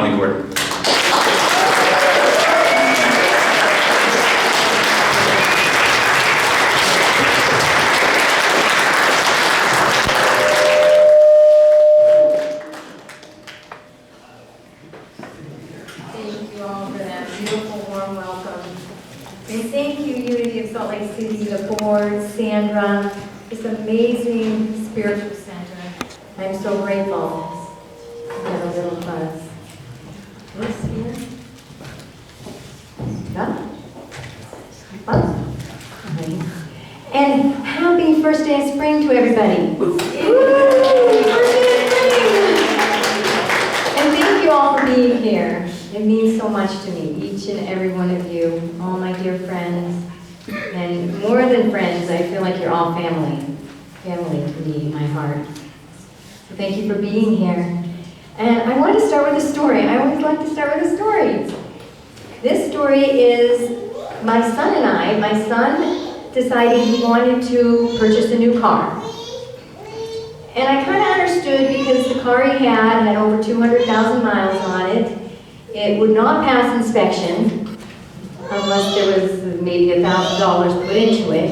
Court. Thank you all for that beautiful warm welcome. And thank you, Unity of Salt Lake City, the board, Sandra, this amazing spiritual center. I'm so grateful. Get a little buzz. This here. Yeah. Buzz. And happy first day of spring to everybody. Woo! First day of spring! And thank you all for being here. It means so much to me, each and every one of you, all my dear friends. And more than friends, I feel like you're all family. Family to me, in my heart. So thank you for being here. And I want to start with a story. I always like to start with a story. This story is my son and I. My son decided he wanted to purchase a new car. And I kind of understood because the car he had over 200,000 miles on it. It would not pass inspection unless there was maybe $1,000 put into it.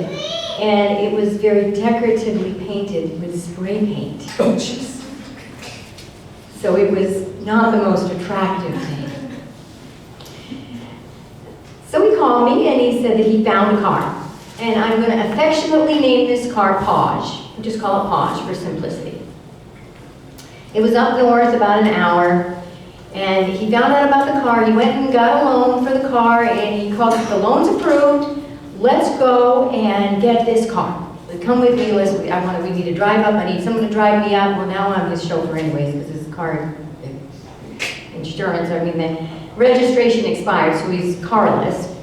And it was very decoratively painted with spray paint. Oh, jeez. So it was not the most attractive thing. So he called me and he said that he found a car. And I'm going to affectionately name this car Podge. We'll just call it Podge for simplicity. It was up north about an hour. And he found out about the car. He went and got a loan for the car and he called it, the loan's approved. Let's go and get this car. Come with me, we need to drive up. I need someone to drive me up. Well, now I'm his chauffeur anyways because his car insurance, the registration expired, so he's carless.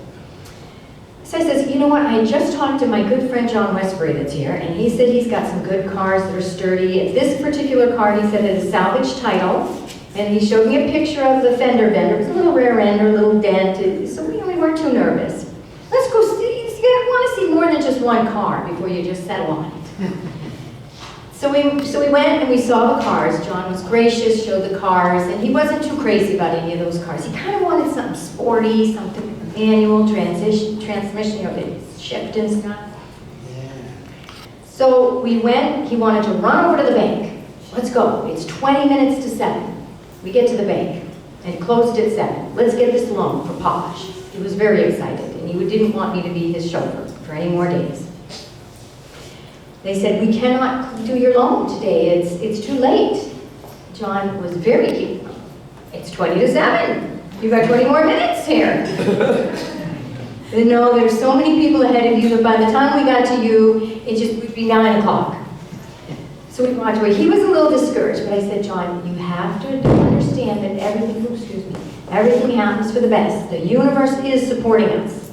So I says, you know what, I just talked to my good friend John Westbury that's here, and he said he's got some good cars that are sturdy. And this particular car, he said, has a salvage title, and he showed me a picture of the fender bender. It was a little rear end or a little dent, so we weren't too nervous. Let's go see, you want to see more than just one car before you just settle on it. So we went and we saw the cars. John was gracious, showed the cars, and he wasn't too crazy about any of those cars. He kind of wanted something sporty, something with a manual transmission, they shift and stuff. Yeah. So we went, he wanted to run over to the bank. Let's go, it's 20 minutes to 7. We get to the bank, and it closed at 7. Let's get this loan for Podge. He was very excited, and he didn't want me to be his chauffeur for any more days. They said, we cannot do your loan today, it's too late. John was very cute. It's 20 to 7. You've got 20 more minutes here. And no, there's so many people ahead of you that by the time we got to you, it just would be 9 o'clock. So we walked away. He was a little discouraged, but I said, John, you have to understand that everything happens for the best. The universe is supporting us.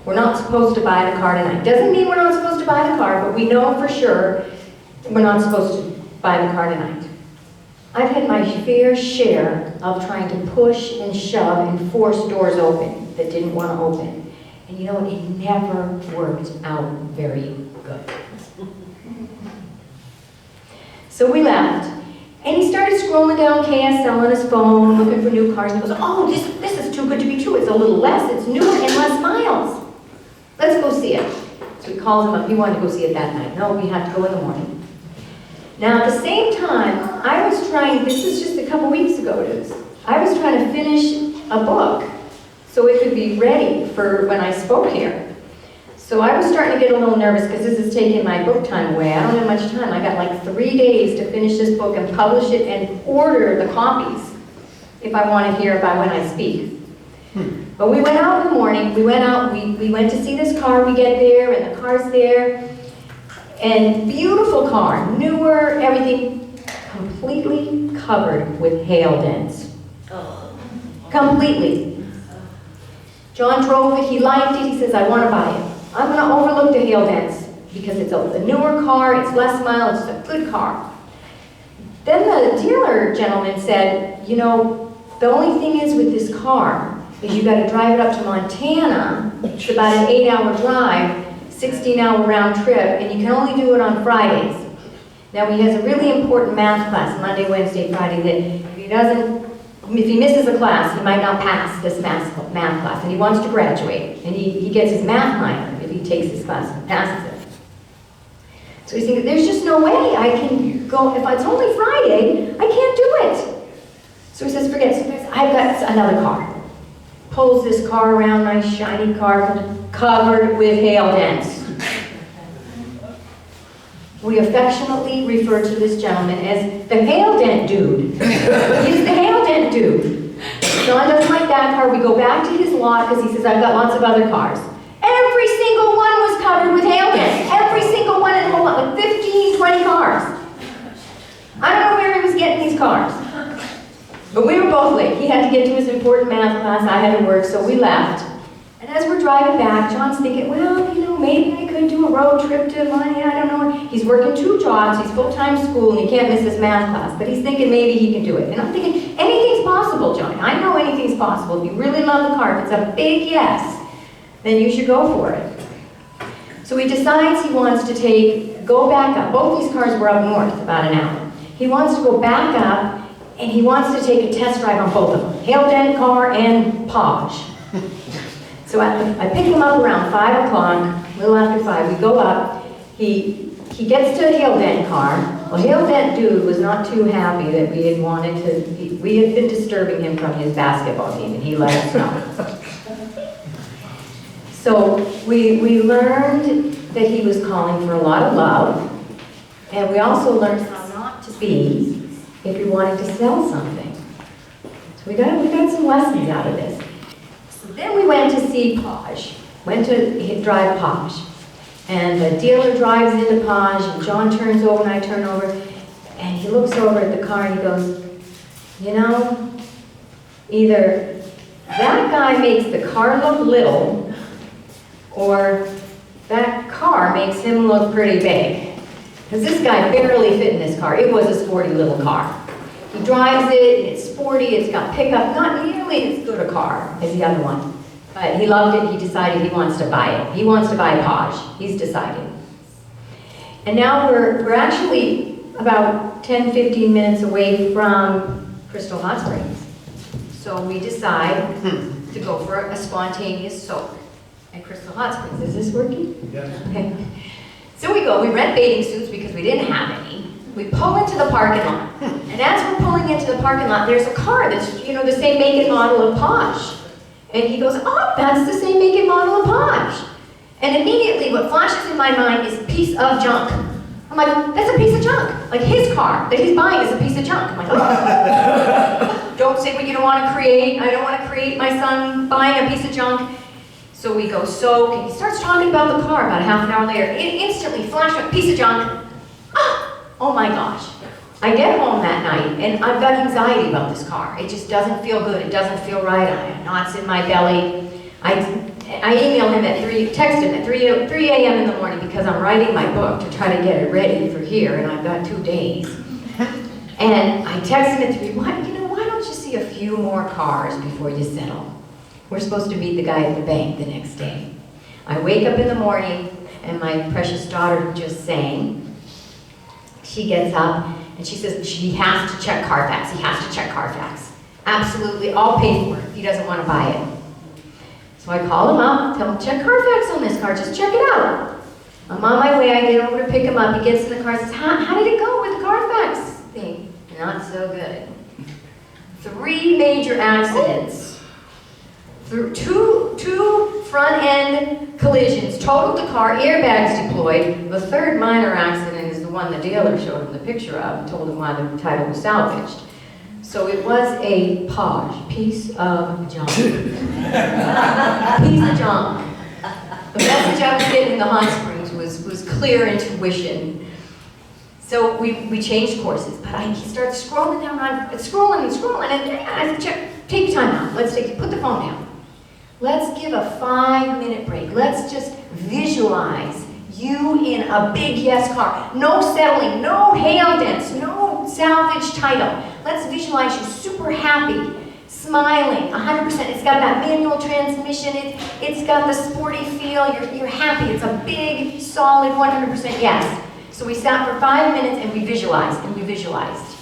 We're not supposed to buy the car tonight. Doesn't mean we're not supposed to buy the car, but we know for sure we're not supposed to buy the car tonight. I've had my fair share of trying to push and shove and force doors open that didn't want to open. And you know what? It never worked out very good. So we left. And he started scrolling down KSL on his phone, looking for new cars. And he goes, oh, this is too good to be true. It's a little less, it's newer and less miles. Let's go see it. So we called him up. He wanted to go see it that night. No, we had to go in the morning. Now, at the same time, I was trying, this was just a couple weeks ago, I was trying to finish a book so it could be ready for when I spoke here. So I was starting to get a little nervous because this is taking my book time away. I don't have much time. I got like 3 days to finish this book and publish it and order the copies if I want to hear by when I speak. But we went out in the morning, we went to see this car, we get there, and the car's there. And beautiful car, newer, everything, completely covered with hail dents. Completely. John drove it, he liked it, he says, I want to buy it. I'm going to overlook the hail dents because it's a newer car, it's less miles, it's a good car. Then the dealer gentleman said, you know, the only thing is with this car is you got to drive it up to Montana. It's about an 8-hour drive, 16-hour round trip, and you can only do it on Fridays. Now he has a really important math class, Monday, Wednesday, Friday, that if he doesn't if he misses a class, he might not pass this math class, and he wants to graduate, and he gets his math minor if he takes this class and passes it. So he's thinking, there's just no way I can go, if it's only Friday, I can't do it. So he says, forget it. So he says, I've got another car. Pulls this car around, nice shiny car, covered with hail dents. We affectionately refer to this gentleman as the hail dent dude. He's the hail dent dude. John doesn't like that car. We go back to his lot because he says, I've got lots of other cars. Every single one was covered with hail dents. Every single one in the whole lot, like 15, 20 cars. I don't know where he was getting these cars. But we were both late. He had to get to his important math class. I had to work, so we left. And as we're driving back, John's thinking, well, maybe I could do a road trip to Montana, I don't know. He's working 2 jobs, he's full-time school, and he can't miss his math class. But he's thinking maybe he can do it. And I'm thinking, anything's possible, Johnny. I know anything's possible. If you really love the car, if it's a big yes, then you should go for it. So he decides he wants to go back up. Both these cars were up north about an hour. He wants to go back up, and he wants to take a test drive on both of them. Hail dent car and Podge. So I pick him up around 5 o'clock, a little after 5, we go up, he gets to a hail dent car. Well, hail dent dude was not too happy that we had been disturbing him from his basketball game, and he let us know. So we learned that he was calling for a lot of love, and we also learned how not to be if we wanted to sell something. So we got some lessons out of this. Then we went to see Podge, went to drive Podge. And the dealer drives into Podge, and John turns over and I turn over, and he looks over at the car and he goes, either that guy makes the car look little, or that car makes him look pretty big. Because this guy barely fit in this car. It was a sporty little car. He drives it, and it's sporty, it's got pickup, not nearly as good a car as the other one. But he loved it, he decided he wants to buy it. He wants to buy Podge, he's decided. And now we're actually about 10-15 minutes away from Crystal Hot Springs. So we decide to go for a spontaneous soak at Crystal Hot Springs. Is this working? Yes. Okay. So we go, we rent bathing suits because we didn't have any. We pull into the parking lot, and as we're pulling into the parking lot, there's a car that's, the same make and model of Podge. And he goes, oh, that's the same make and model of Podge. And immediately what flashes in my mind is piece of junk. I'm like, that's a piece of junk. Like his car that he's buying is a piece of junk. I'm like, oh. Don't say what you don't want to create. I don't want to create my son buying a piece of junk. So we go soak, and he starts talking about the car about a half an hour later. It instantly flashed a piece of junk. Oh my gosh. I get home that night, and I've got anxiety about this car. It just doesn't feel good. It doesn't feel right. I have knots in my belly. I email him text him at 3 a.m. in the morning because I'm writing my book to try to get it ready for here, and I've got 2 days. And I text him at 3, why don't you see a few more cars before you settle? We're supposed to meet the guy at the bank the next day. I wake up in the morning, and my precious daughter who just sang, she gets up, and she says he has to check Carfax. He has to check Carfax. Absolutely, I'll pay for it. He doesn't want to buy it. So I call him up, tell him, check Carfax on this car, just check it out. I'm on my way, I get over to pick him up. He gets in the car and says, how did it go with the Carfax thing? Not so good. 3 major accidents. Two front-end collisions, totaled the car, airbags deployed. The 3rd minor accident is the one the dealer showed him the picture of and told him why the title was salvaged. So it was a Podge, piece of junk. Piece of junk. The message I was getting in the hot springs was clear intuition. So we changed courses, but he starts scrolling down, scrolling, and I said, take your time out. Put the phone down. Let's give a 5-minute break. Let's just visualize you in a big yes car. No settling, no hail dents, no salvage title. Let's visualize you super happy, smiling, 100%. It's got that manual transmission. It's got the sporty feel. You're happy. It's a big, solid 100% yes. So we sat for 5 minutes and we visualized and we visualized.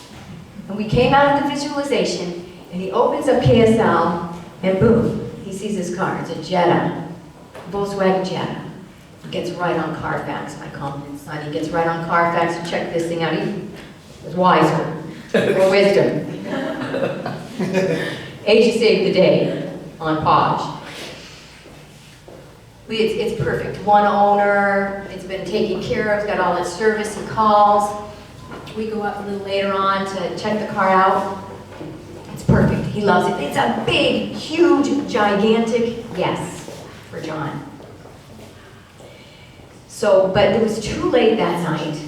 And we came out of the visualization And he opens up KSL, and boom, he sees his car. It's a Jetta, Volkswagen Jetta. He gets right on Carfax. I call him his son. He gets right on Carfax to check this thing out. He was wiser, more wisdom. Asia saved the day on Podge. It's perfect. One owner, it's been taken care of, it's got all its service and calls. We go up a little later on to check the car out. It's perfect. He loves it. It's a big, huge, gigantic yes for John. So, but it was too late that night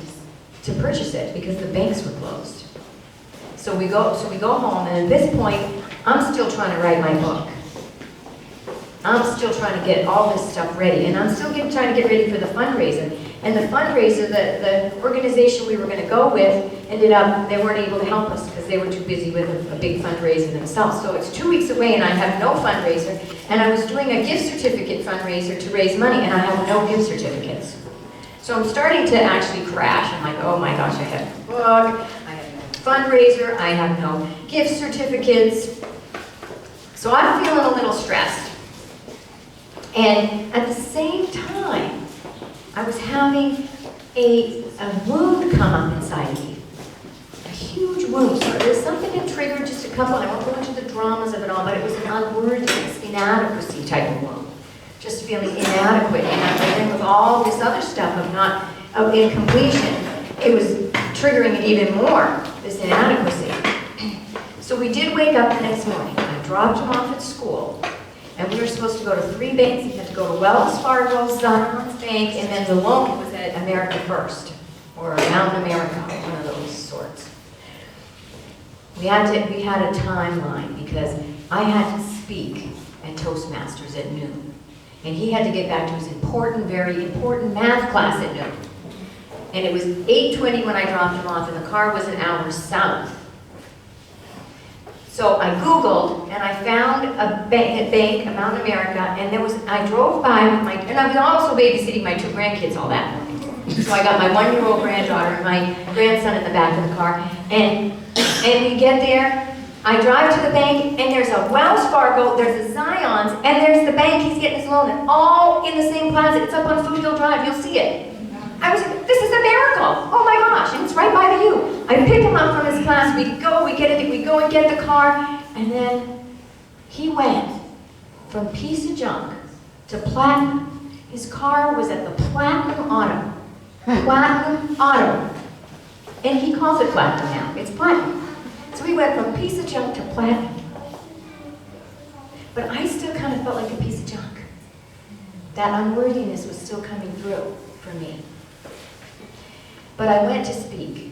to purchase it because the banks were closed. So we go home, and at this point, I'm still trying to write my book. I'm still trying to get all this stuff ready, and I'm still trying to get ready for the fundraiser. And the fundraiser, the organization we were going to go with, ended up, they weren't able to help us because they were too busy with a big fundraiser themselves. So it's 2 weeks away, and I have no fundraiser. And I was doing a gift certificate fundraiser to raise money, and I have no gift certificates. So I'm starting to actually crash. I'm like, oh my gosh, I have a book, I have no fundraiser, I have no gift certificates. So I'm feeling a little stressed. And at the same time, I was having a wound come up inside me. A huge wound. So there's something that triggered just a couple, I won't go into the dramas of it all, but it was an unworthiness, inadequacy type of wound. Just feeling inadequate. And then with all this other stuff of incompletion, it was triggering it even more, this inadequacy. So we did wake up the next morning. I dropped him off at school. And we were supposed to go to 3 banks. We had to go to Wells Fargo, Zions Bank, and then the loan was at America First, or Mountain America, one of those sorts. We had a timeline because I had to speak at Toastmasters at noon. And he had to get back to his very important math class at noon. And it was 8:20 when I dropped him off, and the car was an hour south. So I Googled, and I found a bank, Mountain America, and I drove by with and I was also babysitting my 2 grandkids all that morning. So I got my 1-year-old granddaughter and my grandson in the back of the car, and we get there, I drive to the bank, and there's a Wells Fargo, there's a Zions, and there's the bank he's getting his loan at, all in the same plaza. It's up on Foothill Drive, you'll see it. I was like, this is a miracle. Oh my gosh, and it's right by the U. I pick him up from his class, we go and get the car, and then he went from piece of junk to platinum. His car was at the Platinum Auto. Platinum Auto. And he calls it platinum now. It's platinum. So we went from piece of junk to platinum. But I still kind of felt like a piece of junk. That unworthiness was still coming through for me. But I went to speak.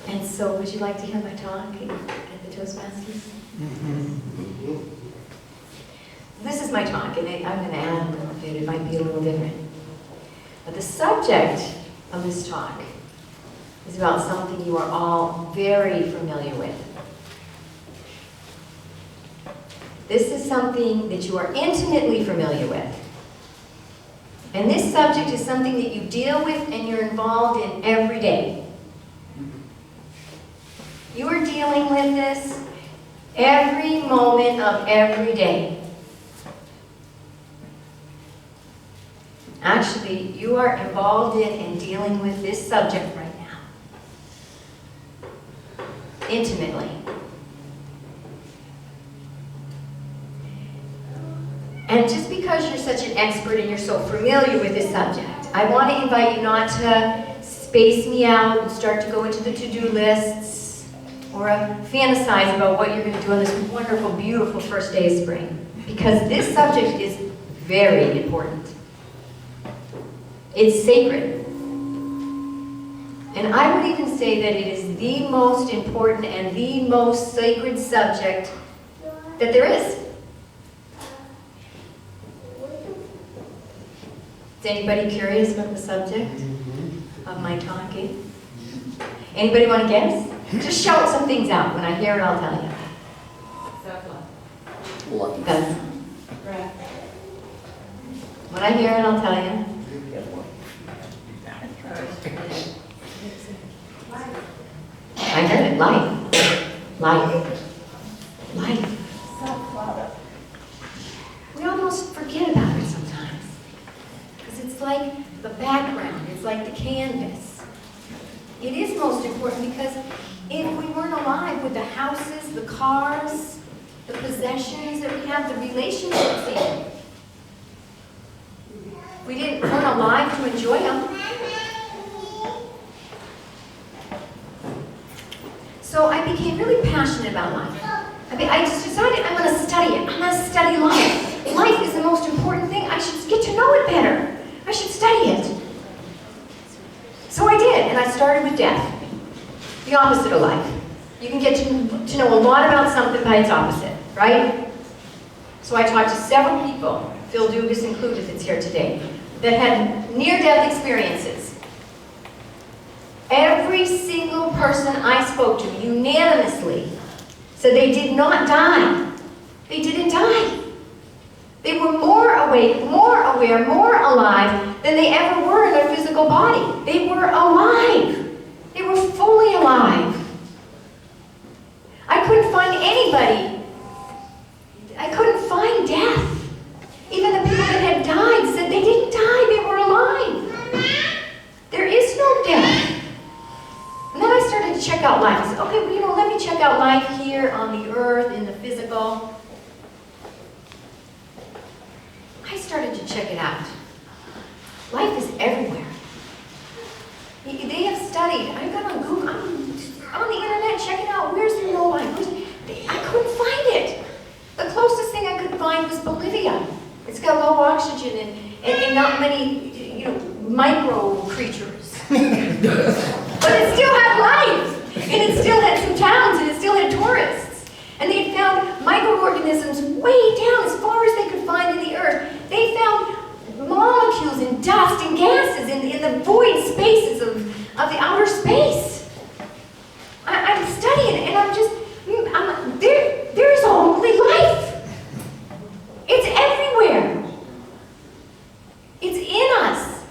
And so, would you like to hear my talk at the Toastmasters? Mm-hmm. This is my talk, and I'm going to add a little bit. It might be a little different. But the subject of this talk is about something you are all very familiar with. This is something that you are intimately familiar with. And this subject is something that you deal with and you're involved in every day. You are dealing with this every moment of every day. Actually, you are involved in and dealing with this subject right now. Intimately. And just because you're such an expert and you're so familiar with this subject, I want to invite you not to space me out and start to go into the to-do lists or fantasize about what you're going to do on this wonderful, beautiful first day of spring. Because this subject is very important. It's sacred. And I would even say that it is the most important and the most sacred subject that there is. Is anybody curious about the subject of my talking? Anybody want to guess? Just shout some things out. When I hear it, I'll tell you. Self-love. That's, when I hear it, I'll tell you. I heard it. Life. Life. canvas. It is most important because if we weren't alive with the houses, the cars, the possessions that we have, the relationships even, we weren't alive to enjoy them. So I became really passionate about life. I just decided I'm going to study it. I'm going to study life. Life is the most important thing. I should get to know it better. I should study it. So I did, and I started with death, the opposite of life. You can get to know a lot about something by its opposite, right? So I talked to several people, Phil Dugas included that's here today, that had near-death experiences. Every single person I spoke to unanimously said they did not die. They didn't die. They were more awake, more aware, more alive than they ever were in their physical body. They were alive. They were fully alive. I couldn't find anybody. I couldn't find death. Even the people that had died said they didn't die, they were alive. There is no death. And then I started to check out life. I said, okay, well, let me check out life here on the earth, in the physical. I started to check it out. Life is everywhere. They have studied. I got on Google, I'm on the internet checking out where's no life. I couldn't find it. The closest thing I could find was Bolivia. It's got low oxygen and not many, micro creatures. But it still had life, and it still had some towns, and it still had tourists. And they had found microorganisms way down as far as they could find in the earth. They found molecules and dust and gases in the void spaces of the outer space. I'm studying it, and there's only life. It's everywhere. It's in us.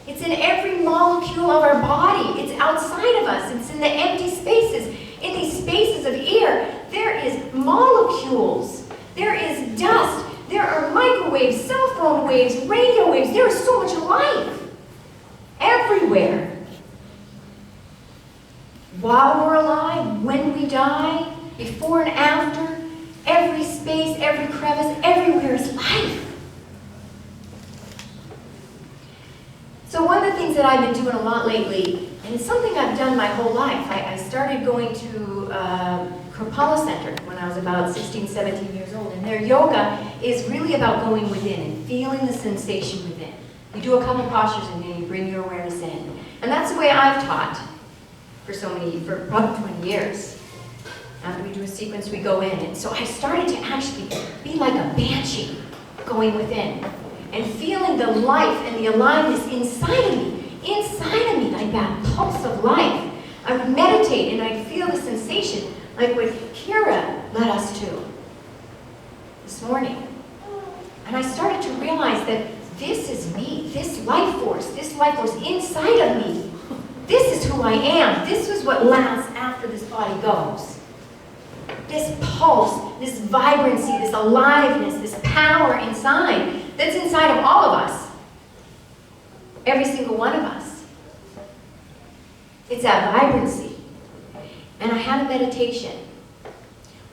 It's in every molecule of our body. It's outside of us. It's in the empty spaces. In these spaces of air, there is molecules. There is dust. There are microwaves, cell phone waves, radio waves. There is so much life everywhere. While we're alive, when we die, before and after, every space, every crevice, everywhere is life. So one of the things that I've been doing a lot lately, and it's something I've done my whole life, I started going to Kripalu Center when I was about 16, 17 years old, and their yoga is really about going within and feeling the sensation within. You do a couple postures and then you bring your awareness in. And that's the way I've taught for probably 20 years. After we do a sequence, we go in. And so I started to actually be like a banshee going within and feeling the life and the aliveness inside of me, like that pulse of life. I would meditate and I'd feel the sensation, like what Kira led us to this morning. And I started to realize that this is me, this life force inside of me. This is who I am. This is what lasts after this body goes. This pulse, this vibrancy, this aliveness, this power inside, that's inside of all of us. Every single one of us. It's that vibrancy. And I had a meditation.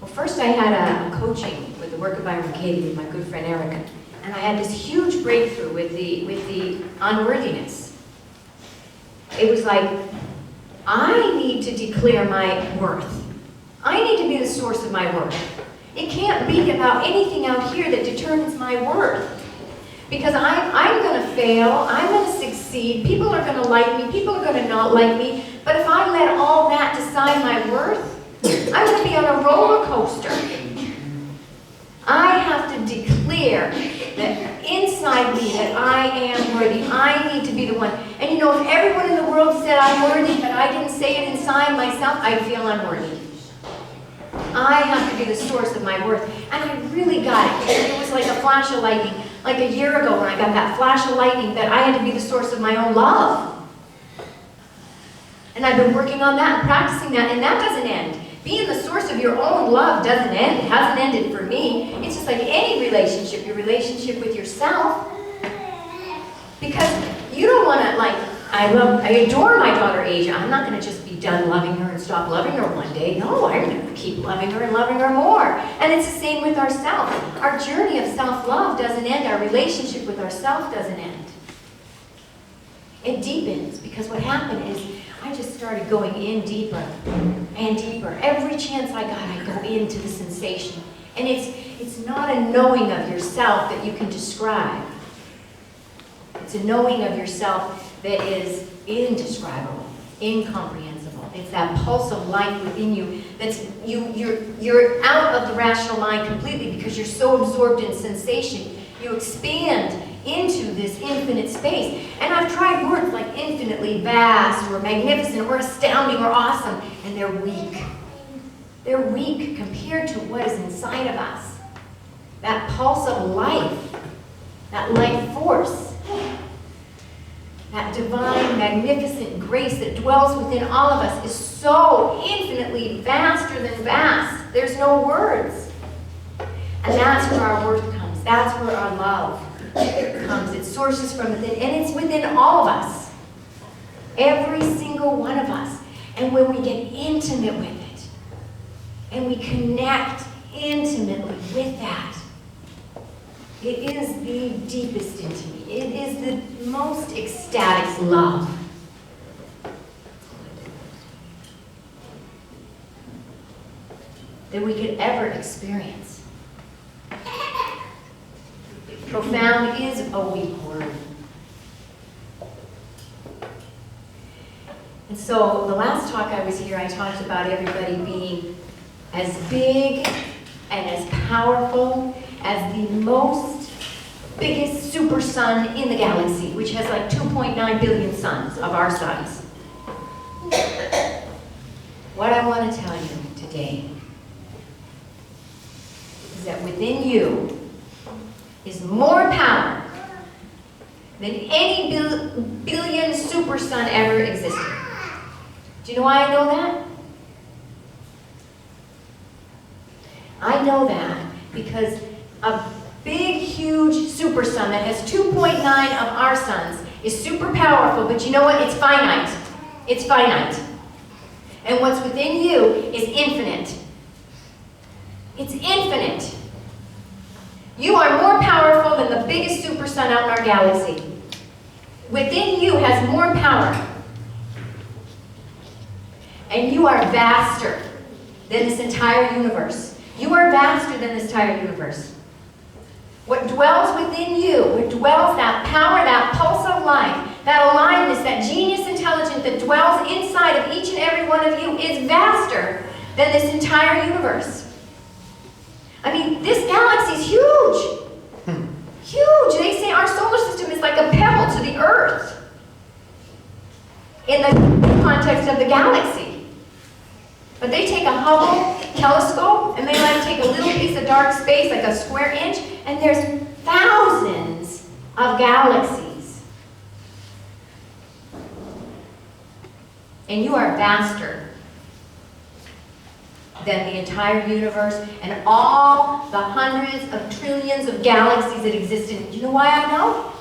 Well, first I had a coaching with the work of Byron Katie with my good friend Erica. And I had this huge breakthrough with the unworthiness. It was like, I need to declare my worth. I need to be the source of my worth. It can't be about anything out here that determines my worth. Because I'm going to fail, I'm going to succeed, people are going to like me, people are going to not like me. But if I let all that decide my worth, I'm going to be on a roller coaster. I have to declare that inside me that I am worthy. I need to be the one. And if everyone in the world said I'm worthy, but I didn't say it inside myself, I'd feel unworthy. I have to be the source of my worth. And I really got it. It was like a flash of lightning. Like a year ago when I got that flash of lightning that I had to be the source of my own love. And I've been working on that and practicing that, and that doesn't end. Being the source of your own love doesn't end. It hasn't ended for me. It's just like any relationship, your relationship with yourself. Because you don't want to I adore my daughter Asia. I'm not going to just be done loving her and stop loving her one day. No, I'm going to keep loving her and loving her more. And it's the same with ourselves. Our journey of self-love doesn't end. Our relationship with ourselves doesn't end. It deepens, because what happened is I just started going in deeper and deeper. Every chance I got, I go into the sensation. And it's not a knowing of yourself that you can describe. It's a knowing of yourself that is indescribable, incomprehensible. It's that pulse of life within you that's you're out of the rational mind completely because you're so absorbed in sensation. You expand into this infinite space. And I've tried words like infinitely vast or magnificent or astounding or awesome, and they're weak. They're weak compared to what is inside of us. That pulse of life, that life force, that divine, magnificent grace that dwells within all of us is so infinitely vaster than vast. There's no words. And that's where our worth comes. That's where our love comes. It sources from within, and it's within all of us. Every single one of us. And when we get intimate with it, and we connect intimately with that, it is the deepest intimacy. It is the most ecstatic love. That we could ever experience. Profound is a weak word. And so the last talk I was here, I talked about everybody being as big and as powerful as the biggest super sun in the galaxy, which has like 2.9 billion suns of our size. What I want to tell you today is that within you is more power than any billion super sun ever existed. Do you know why I know that? I know that because a big, huge super sun that has 2.9 of our suns is super powerful, but you know what? It's finite. It's finite. And what's within you is infinite. It's infinite. You are more powerful than the biggest super sun out in our galaxy. Within you has more power. And you are vaster than this entire universe. You are vaster than this entire universe. What dwells within you, what dwells that power, that pulse of life, that aliveness, that genius intelligence that dwells inside of each and every one of you is vaster than this entire universe. I mean, this galaxy is huge. Huge. They say our solar system is like a pebble to the earth in the context of the galaxy. But they take a Hubble telescope and they like take a little piece of dark space, like a square inch, and there's thousands of galaxies. And you are vaster than the entire universe and all the hundreds of trillions of galaxies that exist in. You know why I know?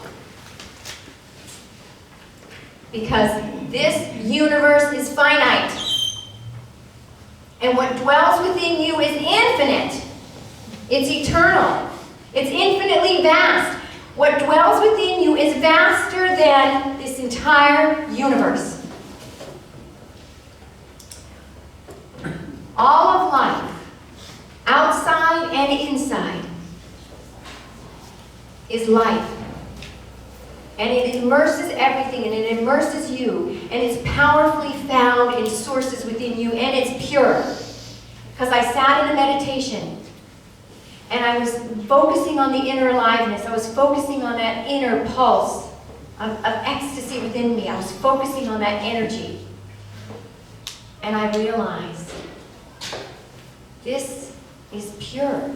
Because this universe is finite. And what dwells within you is infinite. It's eternal. It's infinitely vast. What dwells within you is vaster than this entire universe. All of life, outside and inside, is life. And it immerses everything, and it immerses you, and it's powerfully found in sources within you, and it's pure. Because I sat in a meditation, and I was focusing on the inner aliveness. I was focusing on that inner pulse of ecstasy within me. I was focusing on that energy. And I realized, this is pure.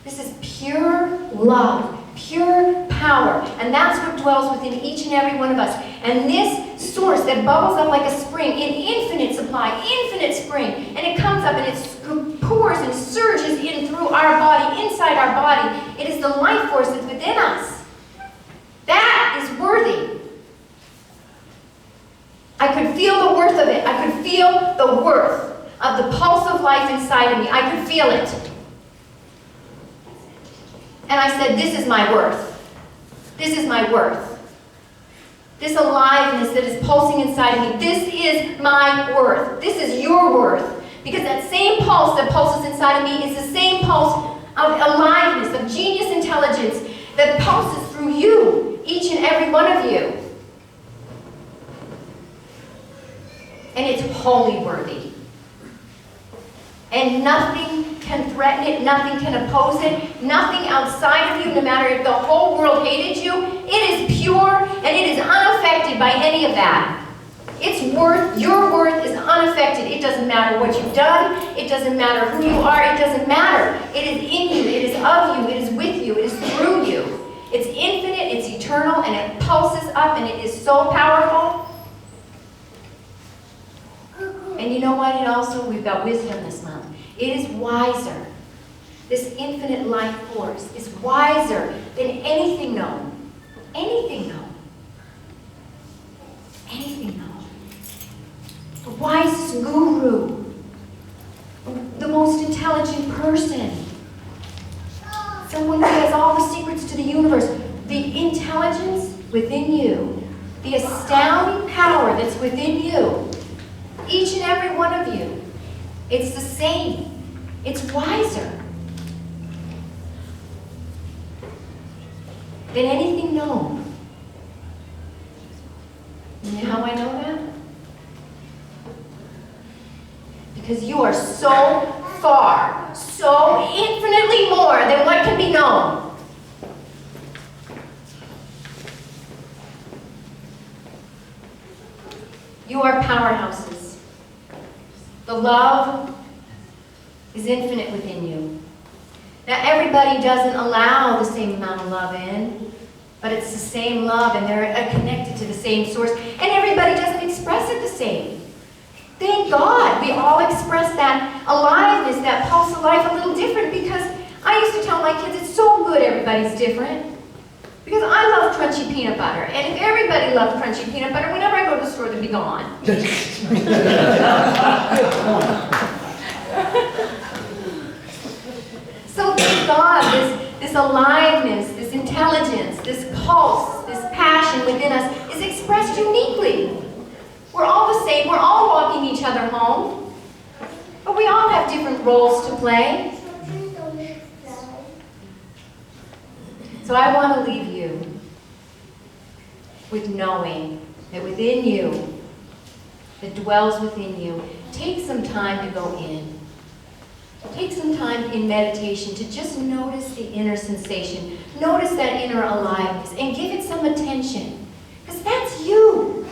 This is pure love, pure power. And that's what dwells within each and every one of us. And this source that bubbles up like a spring in infinite supply, infinite spring, and it comes up and it pours and surges in through our body, inside our body. It is the life force that's within us. That is worthy I could feel the worth of it. I could feel the worth of the pulse of life inside of me. I could feel it. And I said, this is my worth. This is my worth. This aliveness that is pulsing inside of me, this is my worth. This is your worth. Because that same pulse that pulses inside of me is the same pulse of aliveness, of genius intelligence that pulses through you, each and every one of you. And it's wholly worthy. And nothing can threaten it, nothing can oppose it, nothing outside of you, no matter if the whole world hated you, it is pure and it is unaffected by any of that. Its worth, your worth is unaffected. It doesn't matter what you've done, it doesn't matter who you are, it doesn't matter. It is in you, it is of you, it is with you, it is through you. It's infinite, it's eternal, and it pulses up, and it is so powerful. And you know what? It also, we've got wisdom this month. It is wiser. This infinite life force is wiser than anything known. Anything known. Anything known. The wisest guru. The most intelligent person. Someone who has all the secrets to the universe. The intelligence within you. The astounding power that's within you. Each and every one of you. It's the same. It's wiser than anything known. You know how I know that? Because you are so far, so infinitely more than what can be known. You are powerhouses. The love is infinite within you. Now, everybody doesn't allow the same amount of love in, but it's the same love, and they're connected to the same source, and everybody doesn't express it the same. Thank God we all express that aliveness, that pulse of life a little different, because I used to tell my kids, it's so good everybody's different. Because I love crunchy peanut butter, and if everybody loved crunchy peanut butter, whenever I go to the store, they'd be gone. So thank God, this aliveness, this intelligence, this pulse, this passion within us is expressed uniquely. We're all the same. We're all walking each other home. But we all have different roles to play. So I want to leave you with knowing that within you, that dwells within you, take some time to go in. Take some time in meditation to just notice the inner sensation. Notice that inner aliveness and give it some attention. Because that's you.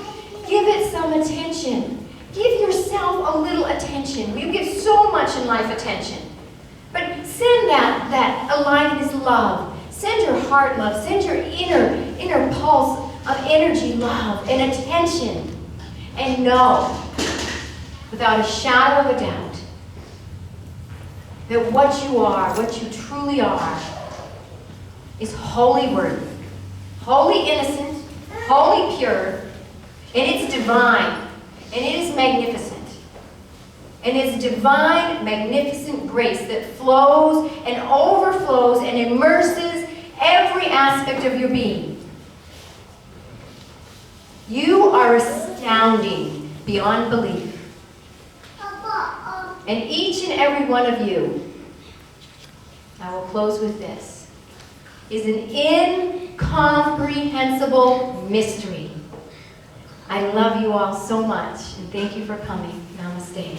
Give it some attention. Give yourself a little attention. We give so much in life attention. But send that aliveness love. Send your heart love. Send your inner pulse of energy love and attention. And know, without a shadow of a doubt, that what you are, what you truly are, is wholly worthy, wholly innocent, wholly pure, and it's divine, and it is magnificent. And it's divine, magnificent grace that flows and overflows and immerses every aspect of your being. You are astounding beyond belief. And each and every one of you, I will close with this, is an incomprehensible mystery. I love you all so much, and thank you for coming. Namaste.